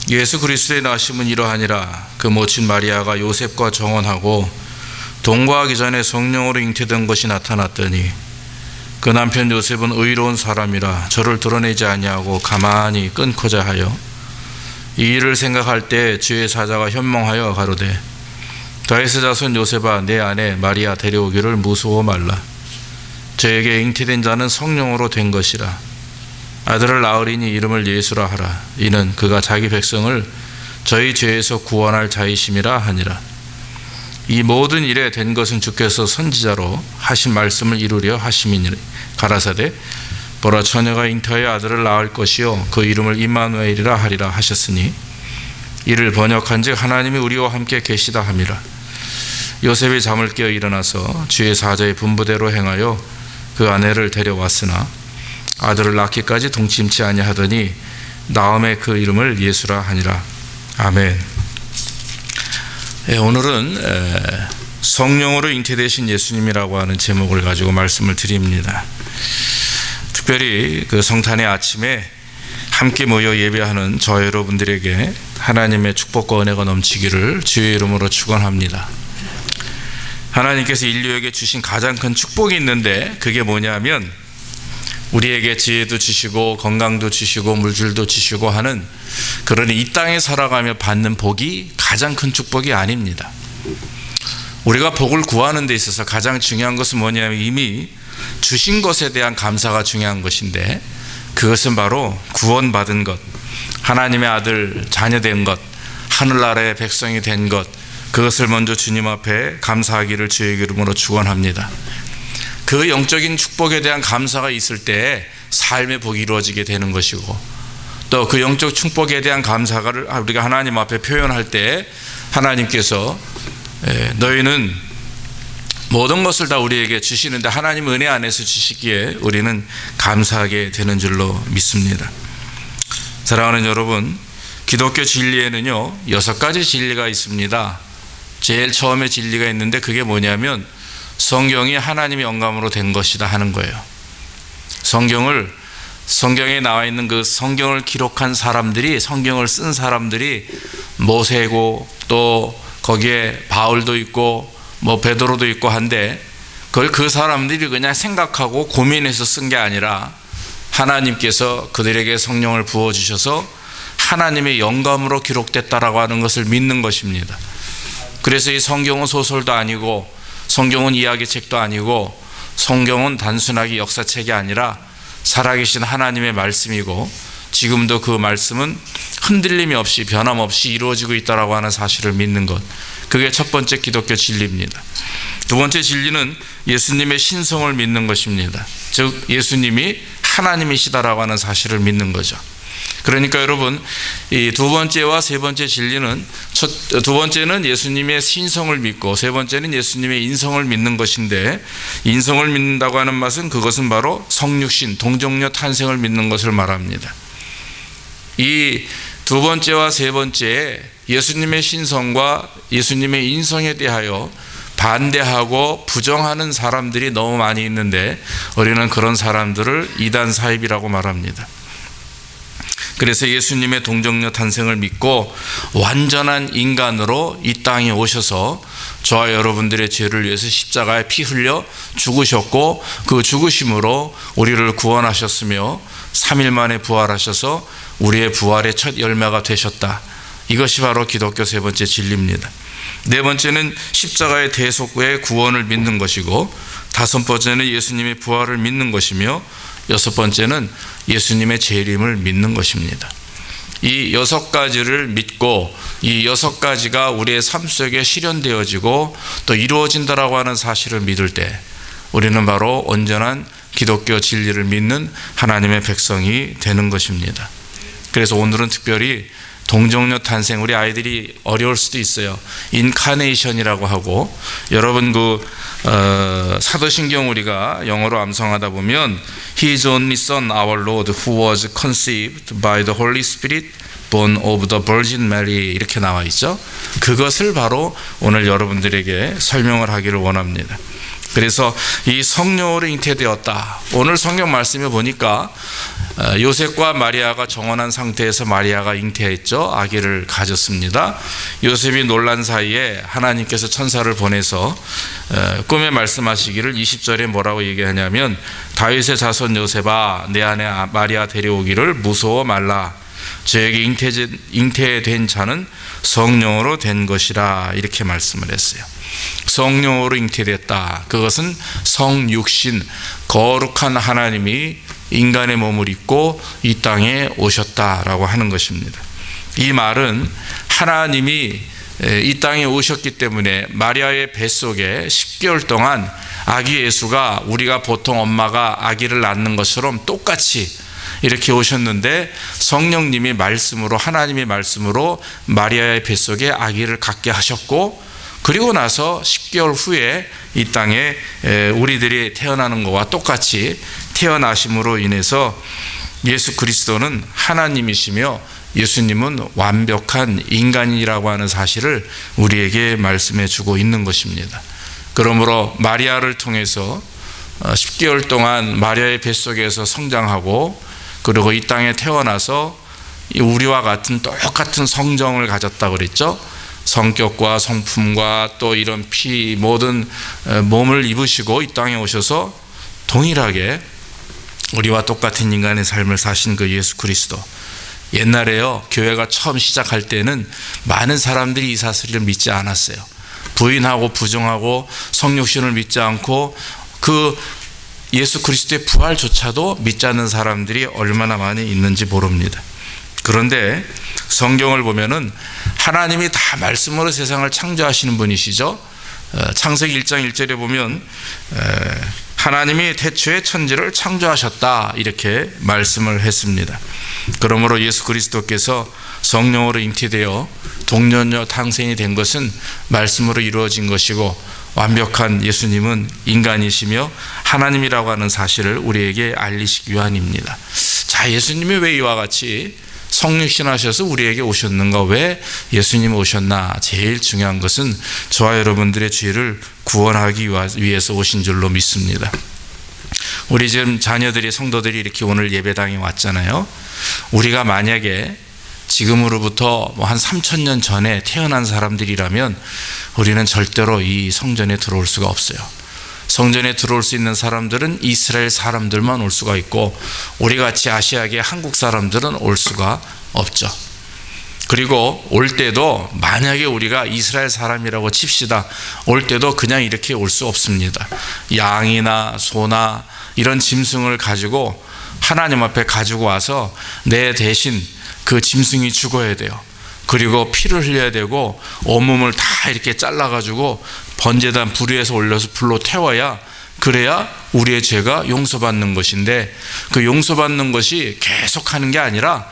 예수 그리스도의 나심은 이러하니라. 그 모친 마리아가 요셉과 정혼하고 동거하기 전에 성령으로 잉태된 것이 나타났더니 그 남편 요셉은 의로운 사람이라 저를 드러내지 아니하고 가만히 끊고자 하여 이 일을 생각할 때 주의 사자가 현몽하여 가로되 다윗의 자손 요셉아 내 아내 마리아 데려오기를 무서워 말라. 저에게 잉태된 자는 성령으로 된 것이라. 아들을 낳으리니 이름을 예수라 하라. 이는 그가 자기 백성을 저희 죄에서 구원할 자이심이라 하니라. 이 모든 일에 된 것은 주께서 선지자로 하신 말씀을 이루려 하심이니라. 가라사대 보라 처녀가 잉태하여 아들을 낳을 것이요 그 이름을 임마누엘이라 하리라 하셨으니 이를 번역한즉 하나님이 우리와 함께 계시다 함이라. 요셉이 잠을 깨어 일어나서 주의 사자의 분부대로 행하여 그 아내를 데려왔으나 아들을 낳기까지 동침치 아니하더니 나음에 그 이름을 예수라 하니라. 아멘. 오늘은 성령으로 잉태되신 예수님이라고 하는 제목을 가지고 말씀을 드립니다. 특별히 그 성탄의 아침에 함께 모여 예배하는 저 여러분들에게 하나님의 축복과 은혜가 넘치기를 주의 이름으로 축원합니다. 하나님께서 인류에게 주신 가장 큰 축복이 있는데 그게 뭐냐면 우리에게 지혜도 주시고 건강도 주시고 물질도 주시고 하는 그러니 이 땅에 살아가며 받는 복이 가장 큰 축복이 아닙니다. 우리가 복을 구하는 데 있어서 가장 중요한 것은 뭐냐면 이미 주신 것에 대한 감사가 중요한 것인데 그것은 바로 구원받은 것, 하나님의 아들 자녀된 것, 하늘나라의 백성이 된 것, 그것을 먼저 주님 앞에 감사하기를 주의 이름으로 축원합니다. 그 영적인 축복에 대한 감사가 있을 때 삶의 복이 이루어지게 되는 것이고 또 그 영적 축복에 대한 감사를 우리가 하나님 앞에 표현할 때 하나님께서 너희는 모든 것을 다 우리에게 주시는데 하나님 은혜 안에서 주시기에 우리는 감사하게 되는 줄로 믿습니다. 사랑하는 여러분, 기독교 진리에는요 6가지 진리가 있습니다. 제일 처음에 진리가 있는데 그게 뭐냐면 성경이 하나님의 영감으로 된 것이다 하는 거예요. 성경에 나와 있는 그 성경을 기록한 사람들이, 성경을 쓴 사람들이 모세고 또 거기에 바울도 있고 뭐 베드로도 있고 한데 그걸 그 사람들이 그냥 생각하고 고민해서 쓴 게 아니라 하나님께서 그들에게 성령을 부어주셔서 하나님의 영감으로 기록됐다라고 하는 것을 믿는 것입니다. 그래서 이 성경은 소설도 아니고 성경은 이야기책도 아니고 성경은 단순하게 역사책이 아니라 살아계신 하나님의 말씀이고 지금도 그 말씀은 흔들림이 없이 변함없이 이루어지고 있다라고 하는 사실을 믿는 것, 그게 첫 번째 기독교 진리입니다. 두 번째 진리는 예수님의 신성을 믿는 것입니다. 즉 예수님이 하나님이시다라고 하는 사실을 믿는 거죠. 그러니까 여러분, 이 두 번째와 세 번째 진리는 두 번째는 예수님의 신성을 믿고 세 번째는 예수님의 인성을 믿는 것인데, 인성을 믿는다고 하는 것은 그것은 바로 성육신, 동정녀 탄생을 믿는 것을 말합니다. 이 두 번째와 세 번째에 예수님의 신성과 예수님의 인성에 대하여 반대하고 부정하는 사람들이 너무 많이 있는데 우리는 그런 사람들을 이단 사입이라고 말합니다. 그래서 예수님의 동정녀 탄생을 믿고 완전한 인간으로 이 땅에 오셔서 저와 여러분들의 죄를 위해서 십자가에 피 흘려 죽으셨고 그 죽으심으로 우리를 구원하셨으며 3일 만에 부활하셔서 우리의 부활의 첫 열매가 되셨다. 이것이 바로 기독교 세 번째 진리입니다. 네 번째는 십자가의 대속의 구원을 믿는 것이고, 다섯 번째는 예수님의 부활을 믿는 것이며, 여섯 번째는 예수님의 재림을 믿는 것입니다. 이 6가지를 믿고 이 6가지가 우리의 삶 속에 실현되어지고 또 이루어진다라고 하는 사실을 믿을 때 우리는 바로 온전한 기독교 진리를 믿는 하나님의 백성이 되는 것입니다. 그래서 오늘은 특별히 동정녀 탄생, 우리 아이들이 어려울 수도 있어요. 인카네이션이라고 하고, 여러분 사도신경 우리가 영어로 암송하다 보면 His only son, our Lord, who was conceived by the Holy Spirit, born of the Virgin Mary 이렇게 나와 있죠. 그것을 바로 오늘 여러분들에게 설명을 하기를 원합니다. 그래서 이 성령으로 잉태되었다. 오늘 성경 말씀에 보니까 요셉과 마리아가 정혼한 상태에서 마리아가 잉태했죠. 아기를 가졌습니다. 요셉이 놀란 사이에 하나님께서 천사를 보내서 꿈에 말씀하시기를 20절에 뭐라고 얘기하냐면 다윗의 자손 요셉아 내 아내 마리아 데려오기를 무서워 말라. 저에게 잉태된 자는 성령으로 된 것이라 이렇게 말씀을 했어요. 성령으로 잉태됐다. 그것은 성육신 거룩한 하나님이 인간의 몸을 입고 이 땅에 오셨다라고 하는 것입니다. 이 말은 하나님이 이 땅에 오셨기 때문에 마리아의 뱃속에 10개월 동안 아기 예수가 우리가 보통 엄마가 아기를 낳는 것처럼 똑같이 이렇게 오셨는데 성령님이 말씀으로 하나님의 말씀으로 마리아의 뱃속에 아기를 갖게 하셨고 그리고 나서 10개월 후에 이 땅에 우리들이 태어나는 것과 똑같이 태어나심으로 인해서 예수 그리스도는 하나님이시며 예수님은 완벽한 인간이라고 하는 사실을 우리에게 말씀해 주고 있는 것입니다. 그러므로 마리아를 통해서 10개월 동안 마리아의 뱃속에서 성장하고 그리고 이 땅에 태어나서 우리와 같은 똑같은 성정을 가졌다고 그랬죠. 성격과 성품과 또 이런 피 모든 몸을 입으시고 이 땅에 오셔서 동일하게 우리와 똑같은 인간의 삶을 사신 그 예수 그리스도. 옛날에요 교회가 처음 시작할 때는 많은 사람들이 이 사실을 믿지 않았어요. 부인하고 부정하고 성육신을 믿지 않고 그 예수 그리스도의 부활조차도 믿지 않는 사람들이 얼마나 많이 있는지 모릅니다. 그런데 성경을 보면은 하나님이 다 말씀으로 세상을 창조하시는 분이시죠. 창세기 1장 1절에 보면 하나님이 태초에 천지를 창조하셨다 이렇게 말씀을 했습니다. 그러므로 예수 그리스도께서 성령으로 잉태되어 동년녀 탄생이 된 것은 말씀으로 이루어진 것이고 완벽한 예수님은 인간이시며 하나님이라고 하는 사실을 우리에게 알리시기 위함입니다. 자, 예수님이 왜 이와 같이 성육신하셔서 우리에게 오셨는가? 왜 예수님이 오셨나? 제일 중요한 것은 저와 여러분들의 죄를 구원하기 위해서 오신 줄로 믿습니다. 우리 지금 자녀들이 성도들이 이렇게 오늘 예배당에 왔잖아요. 우리가 만약에 지금으로부터 한 3,000년 전에 태어난 사람들이라면 우리는 절대로 이 성전에 들어올 수가 없어요. 성전에 들어올 수 있는 사람들은 이스라엘 사람들만 올 수가 있고 우리같이 아시아계 한국 사람들은 올 수가 없죠. 그리고 올 때도 만약에 우리가 이스라엘 사람이라고 칩시다. 올 때도 그냥 이렇게 올 수 없습니다. 양이나 소나 이런 짐승을 가지고 하나님 앞에 가지고 와서 내 대신 그 짐승이 죽어야 돼요. 그리고 피를 흘려야 되고 온몸을 다 이렇게 잘라가지고 번제단 불 위에서 올려서 불로 태워야 그래야 우리의 죄가 용서받는 것인데 그 용서받는 것이 계속 하는 게 아니라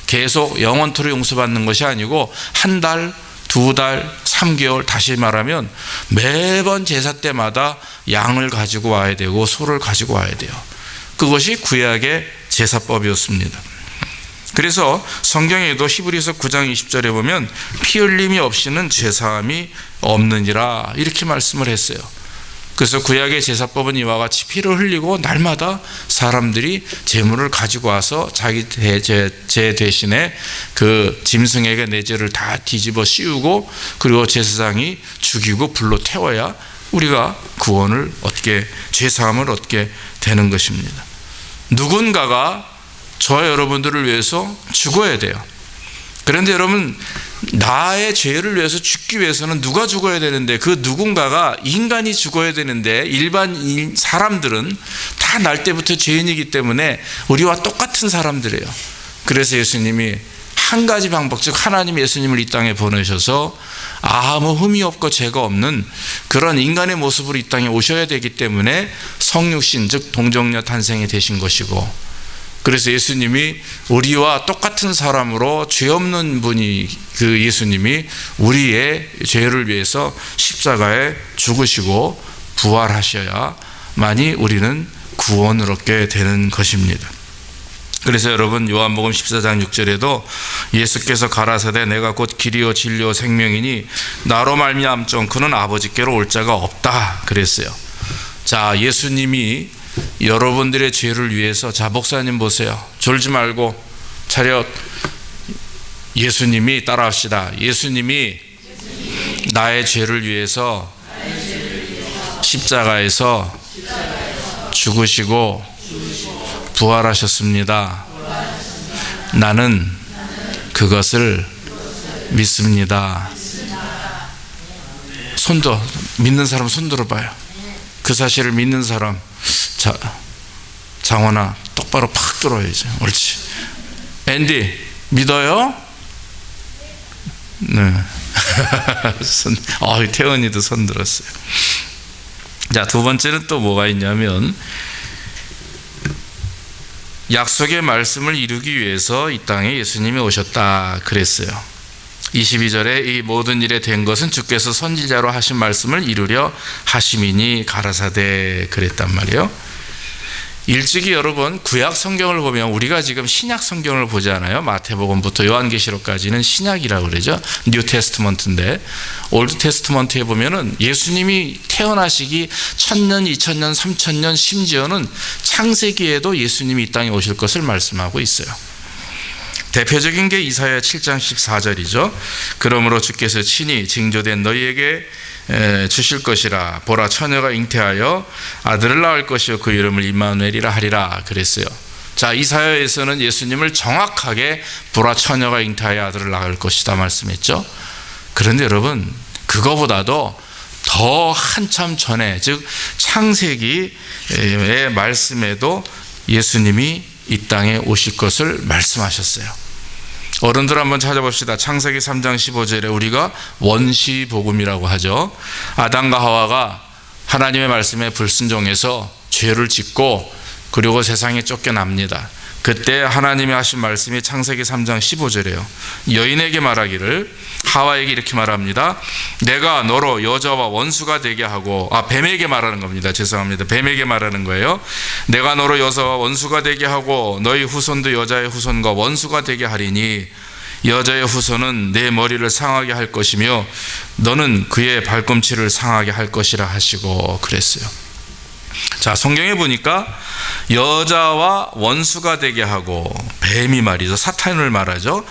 계속 영원토록 용서받는 것이 아니고 한 달, 두 달, 3개월 다시 말하면 매번 제사 때마다 양을 가지고 와야 되고 소를 가지고 와야 돼요. 그것이 구약의 제사법이었습니다. 그래서 성경에도 히브리서 9장 20절에 보면 피 흘림이 없이는 죄사함이 없느니라 이렇게 말씀을 했어요. 그래서 구약의 제사법은 이와 같이 피를 흘리고 날마다 사람들이 제물을 가지고 와서 자기 죄 대신에 그 짐승에게 내 죄를 다 뒤집어 씌우고 그리고 제사장이 죽이고 불로 태워야 우리가 구원을 얻게 죄사함을 얻게 되는 것입니다. 누군가가 저와 여러분들을 위해서 죽어야 돼요. 그런데 여러분 나의 죄를 위해서 죽기 위해서는 누가 죽어야 되는데 그 누군가가 인간이 죽어야 되는데 일반 사람들은 다 날 때부터 죄인이기 때문에 우리와 똑같은 사람들이에요. 그래서 예수님이 한 가지 방법, 즉 하나님이 예수님을 이 땅에 보내셔서 아무 흠이 없고 죄가 없는 그런 인간의 모습으로 이 땅에 오셔야 되기 때문에 성육신, 즉 동정녀 탄생이 되신 것이고 그래서 예수님이 우리와 똑같은 사람으로 죄 없는 분이 그 예수님이 우리의 죄를 위해서 십자가에 죽으시고 부활하셔야만이 우리는 구원을 얻게 되는 것입니다. 그래서 여러분 요한복음 14장 6절에도 예수께서 가라사대 내가 곧 길이요 진리요 생명이니 나로 말미암지 그는 아버지께로 올 자가 없다 그랬어요. 자, 예수님이 여러분들의 죄를 위해서 자 목사님 보세요. 졸지 말고 차렷. 예수님이 따라합시다. 예수님이 나의 죄를 위해서 십자가에서 죽으시고 부활하셨습니다. 나는 그것을 믿습니다. 손도 믿는 사람 손 들어봐요. 그 사실을 믿는 사람. 자, 장원아 똑바로 팍 들어야지. 옳지. 앤디 믿어요? 네. 태원이도 손 들었어요. 자, 두 번째는 또 뭐가 있냐면 약속의 말씀을 이루기 위해서 이 땅에 예수님이 오셨다 그랬어요. 22절에 이 모든 일에 된 것은 주께서 선지자로 하신 말씀을 이루려 하심이니 가라사대 그랬단 말이에요. 일찍이 여러분 구약 성경을 보면 우리가 지금 신약 성경을 보잖아요. 마태복음부터 요한계시록까지는 신약이라고 그러죠. 뉴 테스트먼트인데 올드 테스트먼트에 보면은 예수님이 태어나시기 1000년, 2000년, 3000년 심지어는 창세기에도 예수님이 이 땅에 오실 것을 말씀하고 있어요. 대표적인 게 이사야 7장 14절이죠. 그러므로 주께서 친히 징조된 너희에게 주실 것이라. 보라 처녀가 잉태하여 아들을 낳을 것이요 그 이름을 임마누엘이라 하리라 그랬어요. 자, 이사야에서는 예수님을 정확하게 보라 처녀가 잉태하여 아들을 낳을 것이다 말씀했죠. 그런데 여러분 그거보다도 더 한참 전에 즉 창세기의 말씀에도 예수님이 이 땅에 오실 것을 말씀하셨어요. 어른들 한번 찾아봅시다. 창세기 3장 15절에 우리가 원시복음이라고 하죠. 아담과 하와가 하나님의 말씀에 불순종해서 죄를 짓고 그리고 세상에 쫓겨납니다. 그때 하나님이 하신 말씀이 창세기 3장 15절이에요. 여인에게 말하기를 하와에게 이렇게 말합니다. 내가 너로 여자와 원수가 되게 하고 뱀에게 말하는 겁니다. 죄송합니다. 뱀에게 말하는 거예요. 내가 너로 여자와 원수가 되게 하고 너희 후손도 여자의 후손과 원수가 되게 하리니 여자의 후손은 내 머리를 상하게 할 것이며 너는 그의 발꿈치를 상하게 할 것이라 하시고 그랬어요. 자, 성경에 보니까 여자와 원수가 되게 하고 뱀이 말이죠. 사탄을 말하죠.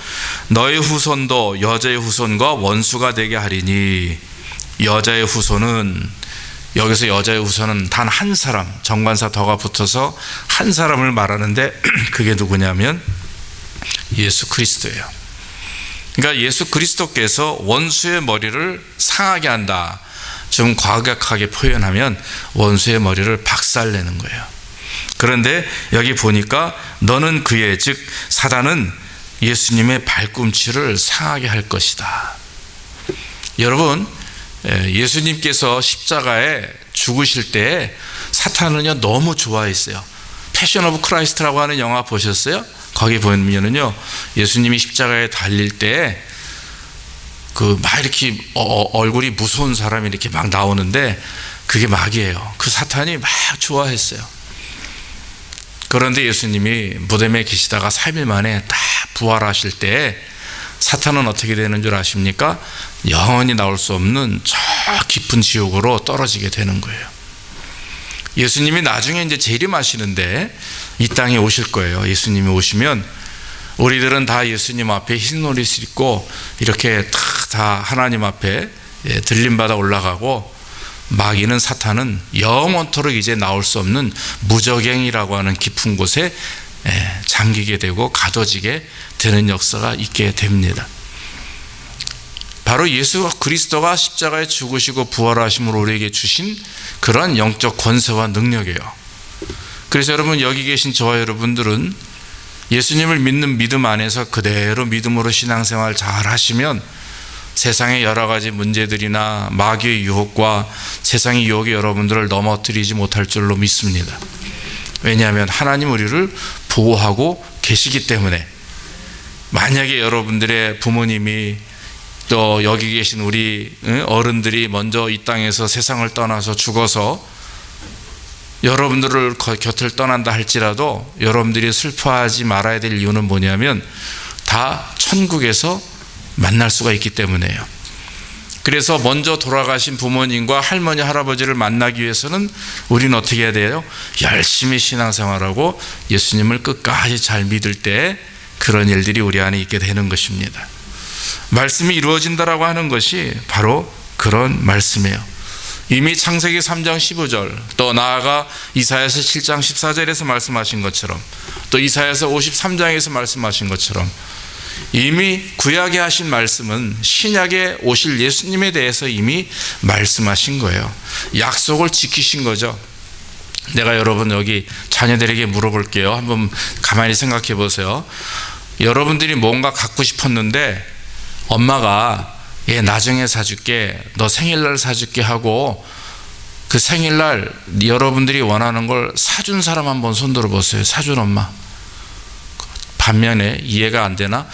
너의 후손도 여자의 후손과 원수가 되게 하리니 여자의 후손은 여기서 여자의 후손은 단 한 사람 정관사 더가 붙어서 한 사람을 말하는데 그게 누구냐면 예수 그리스도예요. 그러니까 예수 그리스도께서 원수의 머리를 상하게 한다. 좀 과격하게 표현하면 원수의 머리를 박살내는 거예요. 그런데 여기 보니까 너는 그의 즉 사단은 예수님의 발꿈치를 상하게 할 것이다. 여러분 예수님께서 십자가에 죽으실 때 사탄은요 너무 좋아했어요. 패션 오브 크라이스트라고 하는 영화 보셨어요? 거기 보면은요 예수님이 십자가에 달릴 때 막 이렇게 얼굴이 무서운 사람이 이렇게 막 나오는데 그게 막이에요. 그 사탄이 막 좋아했어요. 그런데 예수님이 무덤에 계시다가 3일 만에 딱 부활하실 때 사탄은 어떻게 되는 줄 아십니까? 영원히 나올 수 없는 저 깊은 지옥으로 떨어지게 되는 거예요. 예수님이 나중에 이제 재림하시는데 이 땅에 오실 거예요. 예수님이 오시면 우리들은 다 예수님 앞에 흰 옷을 입고 이렇게 다 하나님 앞에 들림받아 올라가고 마귀는 사탄은 영원토록 이제 나올 수 없는 무저갱이라고 하는 깊은 곳에 잠기게 되고 가둬지게 되는 역사가 있게 됩니다. 바로 예수 그리스도가 십자가에 죽으시고 부활하심으로 우리에게 주신 그런 영적 권세와 능력이에요. 그래서 여러분 여기 계신 저와 여러분들은 예수님을 믿는 믿음 안에서 그대로 믿음으로 신앙생활 잘 하시면 세상의 여러 가지 문제들이나 마귀의 유혹과 세상의 유혹이 여러분들을 넘어뜨리지 못할 줄로 믿습니다. 왜냐하면 하나님 우리를 보호하고 계시기 때문에. 만약에 여러분들의 부모님이 또 여기 계신 우리 어른들이 먼저 이 땅에서 세상을 떠나서 죽어서 여러분들을 곁을 떠난다 할지라도 여러분들이 슬퍼하지 말아야 될 이유는 뭐냐면 다 천국에서 만날 수가 있기 때문에요. 그래서 먼저 돌아가신 부모님과 할머니, 할아버지를 만나기 위해서는 우리는 어떻게 해야 돼요? 열심히 신앙생활하고 예수님을 끝까지 잘 믿을 때 그런 일들이 우리 안에 있게 되는 것입니다. 말씀이 이루어진다라고 하는 것이 바로 그런 말씀이에요. 이미 창세기 3장 15절, 또 나아가 이사야서 7장 14절에서 말씀하신 것처럼, 또 이사야서 53장에서 말씀하신 것처럼 이미 구약에 하신 말씀은 신약에 오실 예수님에 대해서 이미 말씀하신 거예요. 약속을 지키신 거죠. 내가 여러분 여기 자녀들에게 물어볼게요. 한번 가만히 생각해 보세요. 여러분들이 뭔가 갖고 싶었는데 엄마가 얘 나중에 사줄게, 너 생일날 사줄게 하고 그 생일날 여러분들이 원하는 걸 사준 사람 한번 손 들어보세요. 사준 엄마. 반면에 이해가 안 되나?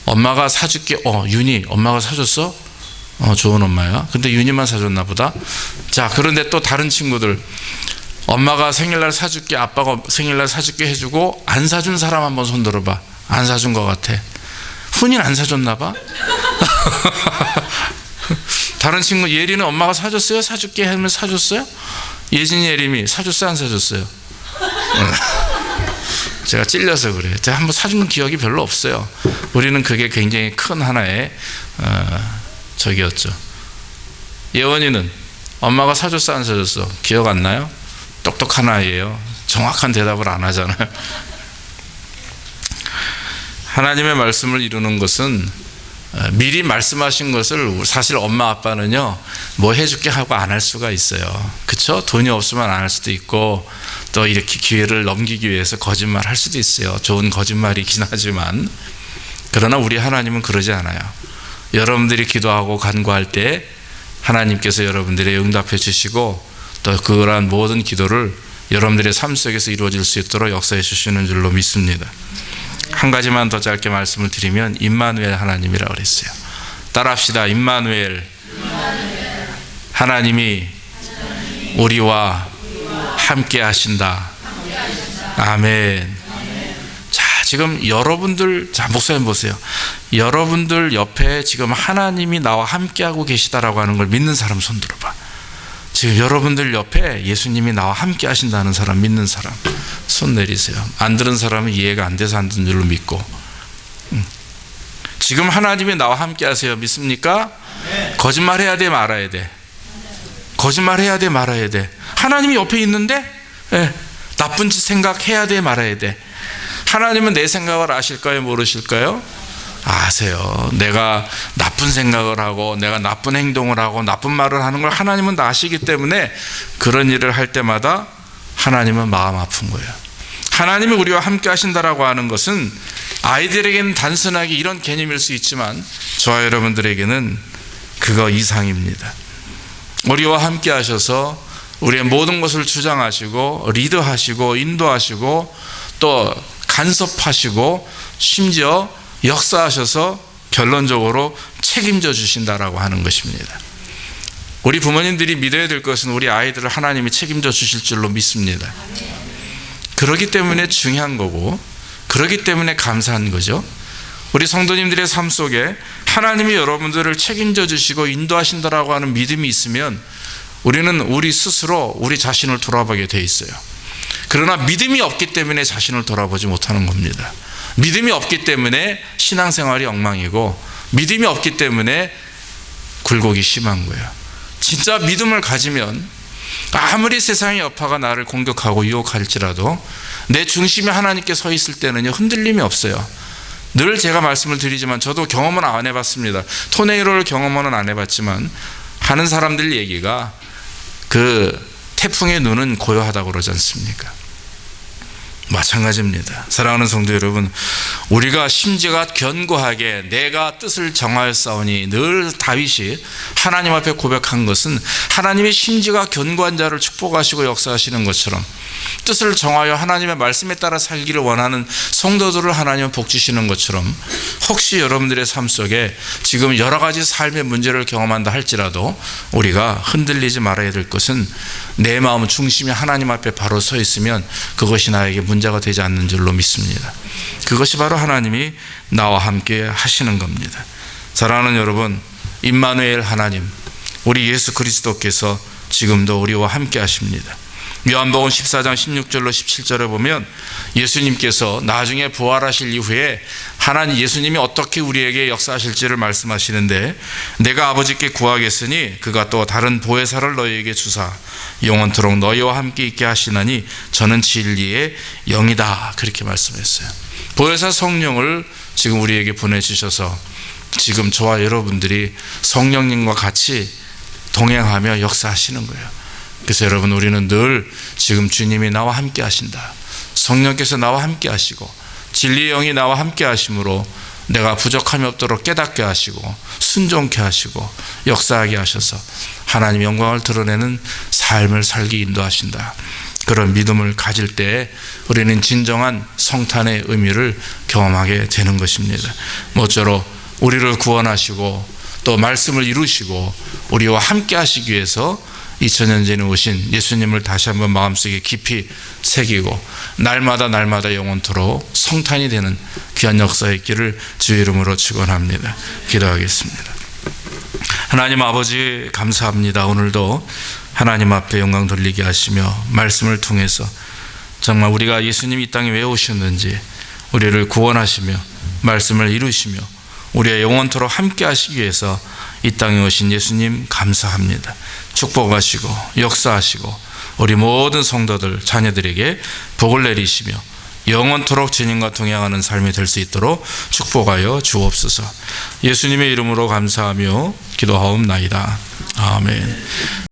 엄마가 사줄게. 윤희 엄마가 사줬어? 좋은 엄마야. 근데 윤희만 사줬나 보다. 자, 그런데 또 다른 친구들, 엄마가 생일날 사줄게, 아빠가 생일날 사줄게 해주고 안 사준 사람 한번 손 들어봐. 안 사준 것 같아. 훈이는 안 사줬나 봐. 다른 친구, 예리는 엄마가 사줬어요? 사줄게 하면 사줬어요? 예진이, 예림이 사줬어요? 안 사줬어요? 제가 찔려서 그래요. 제가 한번 사준 기억이 별로 없어요. 우리는 그게 굉장히 큰 하나의 적이었죠. 예원이는 엄마가 사줬어? 안 사줬어? 기억 안 나요? 똑똑한 아이예요. 정확한 대답을 안 하잖아요. 하나님의 말씀을 이루는 것은 미리 말씀하신 것을 사실 엄마 아빠는요 뭐 해줄게 하고 안 할 수가 있어요. 그쵸? 돈이 없으면 안 할 수도 있고 또 이렇게 기회를 넘기기 위해서 거짓말 할 수도 있어요. 좋은 거짓말이긴 하지만, 그러나 우리 하나님은 그러지 않아요. 여러분들이 기도하고 간구할 때 하나님께서 여러분들의 응답해 주시고 또 그러한 모든 기도를 여러분들의 삶 속에서 이루어질 수 있도록 역사해 주시는 줄로 믿습니다. 한 가지만 더 짧게 말씀을 드리면 임마누엘 하나님이라고 그랬어요. 따라합시다. 임마누엘. 하나님이 우리와 함께 하신다. 아멘. 자, 지금 여러분들, 자, 목사님 보세요. 여러분들 옆에 지금 하나님이 나와 함께하고 계시다라고 하는 걸 믿는 사람 손 들어봐. 지금 여러분들 옆에 예수님이 나와 함께 하신다는 사람, 믿는 사람 손 내리세요. 안 들은 사람은 이해가 안 돼서 안 듣는 줄로 믿고. 지금 하나님이 나와 함께 하세요. 믿습니까? 네. 거짓말 해야 돼, 말아야 돼? 거짓말 해야 돼, 말아야 돼? 하나님이 옆에 있는데 나쁜 짓 생각해야 돼, 말아야 돼? 하나님은 내 생각을 아실까요, 모르실까요? 아세요. 내가 나쁜 생각을 하고 내가 나쁜 행동을 하고 나쁜 말을 하는 걸 하나님은 다 아시기 때문에 그런 일을 할 때마다 하나님은 마음 아픈 거예요. 하나님이 우리와 함께 하신다라고 하는 것은 아이들에게는 단순하게 이런 개념일 수 있지만 저와 여러분들에게는 그거 이상입니다. 우리와 함께 하셔서 우리의 모든 것을 주장하시고 리드하시고 인도하시고 또 간섭하시고 심지어 역사하셔서 결론적으로 책임져 주신다라고 하는 것입니다. 우리 부모님들이 믿어야 될 것은 우리 아이들을 하나님이 책임져 주실 줄로 믿습니다. 그렇기 때문에 중요한 거고, 그렇기 때문에 감사한 거죠. 우리 성도님들의 삶 속에 하나님이 여러분들을 책임져 주시고 인도하신다라고 하는 믿음이 있으면 우리는 우리 스스로 우리 자신을 돌아보게 돼 있어요. 그러나 믿음이 없기 때문에 자신을 돌아보지 못하는 겁니다. 믿음이 없기 때문에 신앙생활이 엉망이고 믿음이 없기 때문에 굴곡이 심한 거예요. 진짜 믿음을 가지면 아무리 세상의 여파가 나를 공격하고 유혹할지라도 내 중심에 하나님께 서 있을 때는요 흔들림이 없어요. 늘 제가 말씀을 드리지만 저도 경험은 안 해봤습니다. 토네이도를 경험은 안 해봤지만 하는 사람들 얘기가 그 태풍의 눈은 고요하다고 그러지 않습니까? 마찬가지입니다. 사랑하는 성도 여러분, 우리가 심지가 견고하게 내가 뜻을 정하였사오니 늘 다윗이 하나님 앞에 고백한 것은 하나님의 심지가 견고한 자를 축복하시고 역사하시는 것처럼 뜻을 정하여 하나님의 말씀에 따라 살기를 원하는 성도들을 하나님은 복 주시는 것처럼 혹시 여러분들의 삶 속에 지금 여러 가지 삶의 문제를 경험한다 할지라도 우리가 흔들리지 말아야 될 것은 내 마음 중심이 하나님 앞에 바로 서 있으면 그것이 나에게 문제가 되지 않는 줄로 믿습니다. 그것이 바로 하나님이 나와 함께 하시는 겁니다. 사랑하는 여러분, 임마누엘 하나님, 우리 예수 그리스도께서 지금도 우리와 함께 하십니다. 요한복음 14장 16절로 17절에 보면 예수님께서 나중에 부활하실 이후에 하나님 예수님이 어떻게 우리에게 역사하실지를 말씀하시는데, 내가 아버지께 구하겠으니 그가 또 다른 보혜사를 너희에게 주사 영원토록 너희와 함께 있게 하시나니 저는 진리의 영이다, 그렇게 말씀했어요. 보혜사 성령을 지금 우리에게 보내주셔서 지금 저와 여러분들이 성령님과 같이 동행하며 역사하시는 거예요. 그래서 여러분, 우리는 늘 지금 주님이 나와 함께 하신다, 성령께서 나와 함께 하시고 진리의 영이 나와 함께 하심으로 내가 부족함이 없도록 깨닫게 하시고 순종케 하시고 역사하게 하셔서 하나님 영광을 드러내는 삶을 살기 인도하신다. 그런 믿음을 가질 때 우리는 진정한 성탄의 의미를 경험하게 되는 것입니다. 모쪼록 우리를 구원하시고 또 말씀을 이루시고 우리와 함께 하시기 위해서 2000년 전에 오신 예수님을 다시 한번 마음속에 깊이 새기고 날마다 영원토록 성탄이 되는 귀한 역사의 길을 주의 이름으로 축원합니다. 기도하겠습니다. 하나님 아버지, 감사합니다. 오늘도 하나님 앞에 영광 돌리게 하시며 말씀을 통해서 정말 우리가 예수님 이 땅에 왜 오셨는지, 우리를 구원하시며 말씀을 이루시며 우리의 영원토록 함께 하시기 위해서 이 땅에 오신 예수님 감사합니다. 축복하시고 역사하시고 우리 모든 성도들 자녀들에게 복을 내리시며 영원토록 주님과 동행하는 삶이 될 수 있도록 축복하여 주옵소서. 예수님의 이름으로 감사하며 기도하옵나이다. 아멘.